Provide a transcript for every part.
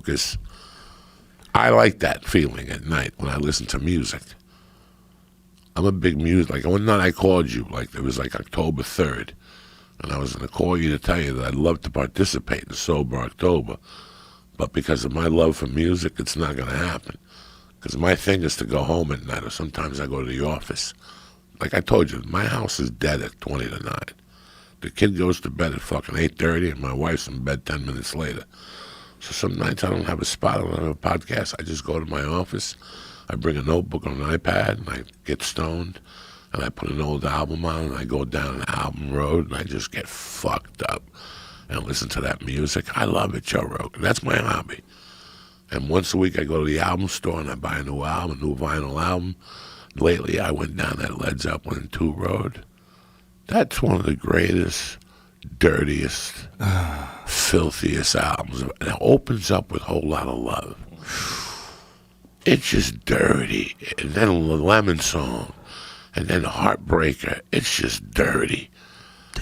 focus. I like that feeling at night when I listen to music. I'm a big music. Like one night I called you, like it was like October 3rd, and I was going to call you to tell you that I'd love to participate in Sober October, but because of my love for music, it's not going to happen. Because my thing is to go home at night, or sometimes I go to the office. Like I told you, my house is dead at 20 to 9. The kid goes to bed at fucking 8:30, and my wife's in bed 10 minutes later. So some nights I don't have a spot, I don't have a podcast. I just go to my office, I bring a notebook on an iPad, and I get stoned, and I put an old album on, and I go down an album road, and I just get fucked up and listen to that music. I love it, Joe Rogan. That's my hobby. And once a week I go to the album store, and I buy a new album, a new vinyl album. Lately I went down that Led Zeppelin 2 road. That's one of the greatest, dirtiest, filthiest albums. And it opens up with a whole lot of love. It's just dirty. And then the Lemon Song. And then Heartbreaker. It's just dirty.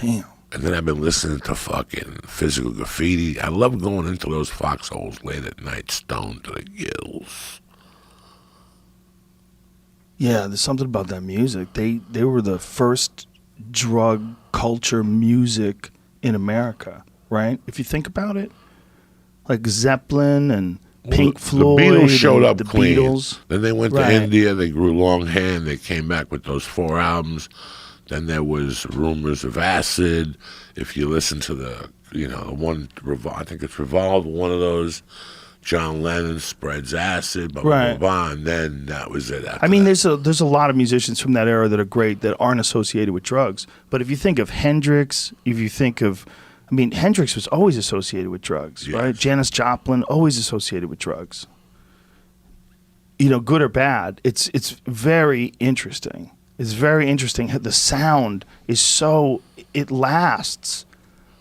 Damn. And then I've been listening to fucking Physical Graffiti. I love going into those foxholes late at night, stoned to the gills. Yeah, there's something about that music. They were the first drug culture music in America, right? If you think about it, like Zeppelin and Pink Floyd. The Beatles showed up the clean. Beatles. Then they went to India. They grew long hair, and they came back with those 4 albums. Then there was Rumors of Acid. If you listen to the one, I think it's Revolve, one of those. John Lennon spreads acid, blah, blah, blah, and then that was it. I mean, there's a lot of musicians from that era that are great that aren't associated with drugs. But if you think of Hendrix, Hendrix was always associated with drugs, right? Janis Joplin, always associated with drugs. Good or bad, it's very interesting. It's very interesting. The sound is it lasts.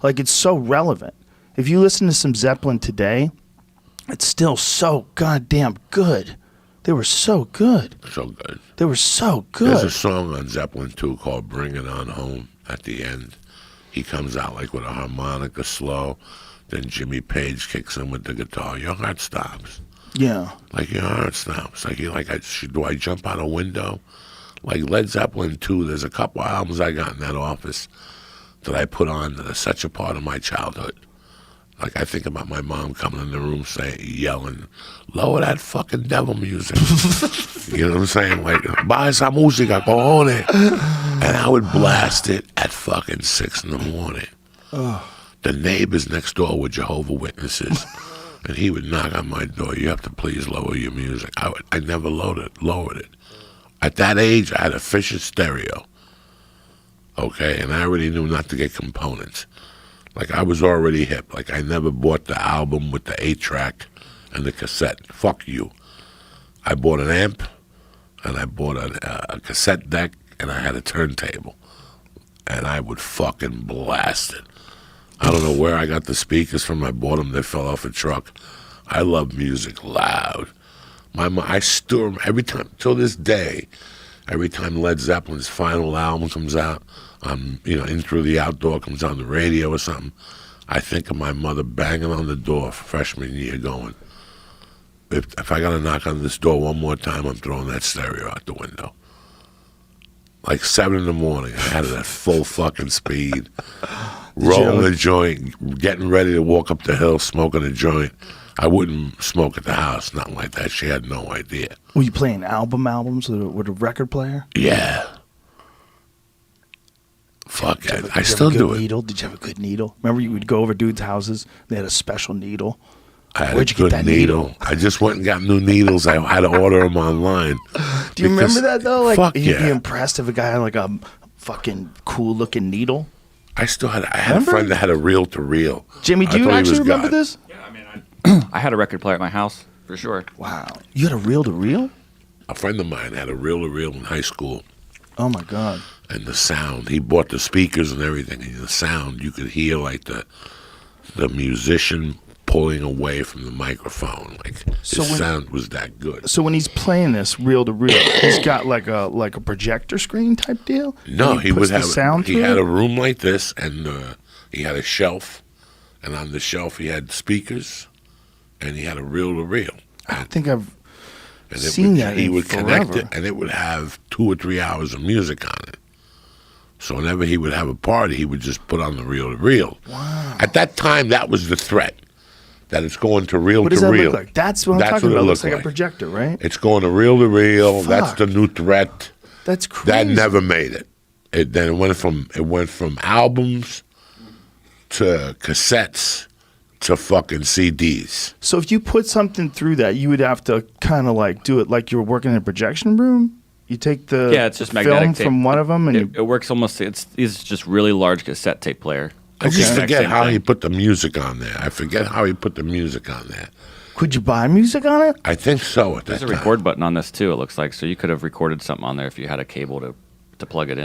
Like, it's so relevant. If you listen to some Zeppelin today, it's still so goddamn good. They were so good. So good. They were so good. There's a song on Zeppelin 2 called Bring It On Home at the end. He comes out like with a harmonica slow. Then Jimmy Page kicks in with the guitar. Your heart stops. Yeah. Like your heart stops. Like do I jump out a window? Like Led Zeppelin 2, there's a couple albums I got in that office that I put on that are such a part of my childhood. Like, I think about my mom coming in the room yelling, lower that fucking devil music. You know what I'm saying? Like, buy esa música, cojones. And I would blast it at fucking 6 in the morning. The neighbors next door were Jehovah's Witnesses. And he would knock on my door, you have to please lower your music. I never lowered it. At that age, I had a Fisher stereo. Okay? And I already knew not to get components. Like, I was already hip. Like, I never bought the album with the 8-track and the cassette. Fuck you. I bought an amp, and I bought a cassette deck, and I had a turntable. And I would fucking blast it. I don't know where I got the speakers from. I bought them. They fell off a truck. I love music loud. I store them every time, till this day, every time Led Zeppelin's final album comes out, In Through the Outdoor comes on the radio or something, I think of my mother banging on the door freshman year going, if I got to knock on this door one more time, I'm throwing that stereo out the window. Like 7 in the morning, I had it at full fucking speed, rolling a joint, getting ready to walk up the hill, smoking a joint. I wouldn't smoke at the house, nothing like that. She had no idea. Were you playing albums with a record player? Yeah. Fuck it. I still do it. Did you have a good needle? Remember you would go over dudes' houses, they had a special needle. Where'd you get that needle? I just went and got new needles. I had to order them online. Do you remember that, though? Like, fuck you'd be yeah. impressed if a guy had like a fucking cool-looking needle. I had a friend that had a reel-to-reel. Jimmy, do you actually remember this? Yeah, I mean, I had a record player at my house, for sure. Wow. You had a reel-to-reel? A friend of mine had a reel-to-reel in high school. Oh, my God. And the sound, he bought the speakers and everything, and the sound, you could hear like the musician pulling away from the microphone. Like, his sound was that good. So when he's playing this reel-to-reel, he's got like a projector screen type deal? No, he would have sound. He had a room like this, and he had a shelf, and on the shelf he had speakers, and he had a reel-to-reel. I think I've And seen that. He in would connect forever. it, and it would have 2 or 3 hours of music on it. So whenever he would have a party, he would just put on the reel-to-reel. Wow. At that time, that was the threat, that it's going to reel-to-reel. What does that look like? That's what I'm talking what about. it It looks looked like a projector, right? It's going to reel-to-reel. That's Fuck. the new threat. That's crazy. That never made it. Then it went from albums to cassettes to fucking CDs. So if you put something through that, you would have to kind of like do it like you were working in a projection room. You take the Yeah, it's just film magnetic tape. from one of them, and It works almost. It's just really large cassette tape player. I just Exact forget same how thing. he put the music on there. I forget how he put the music on there. could you buy music on it? I think so at that There's a time. record button on this too. It looks like so you could have recorded something on there if you had a cable to plug it in.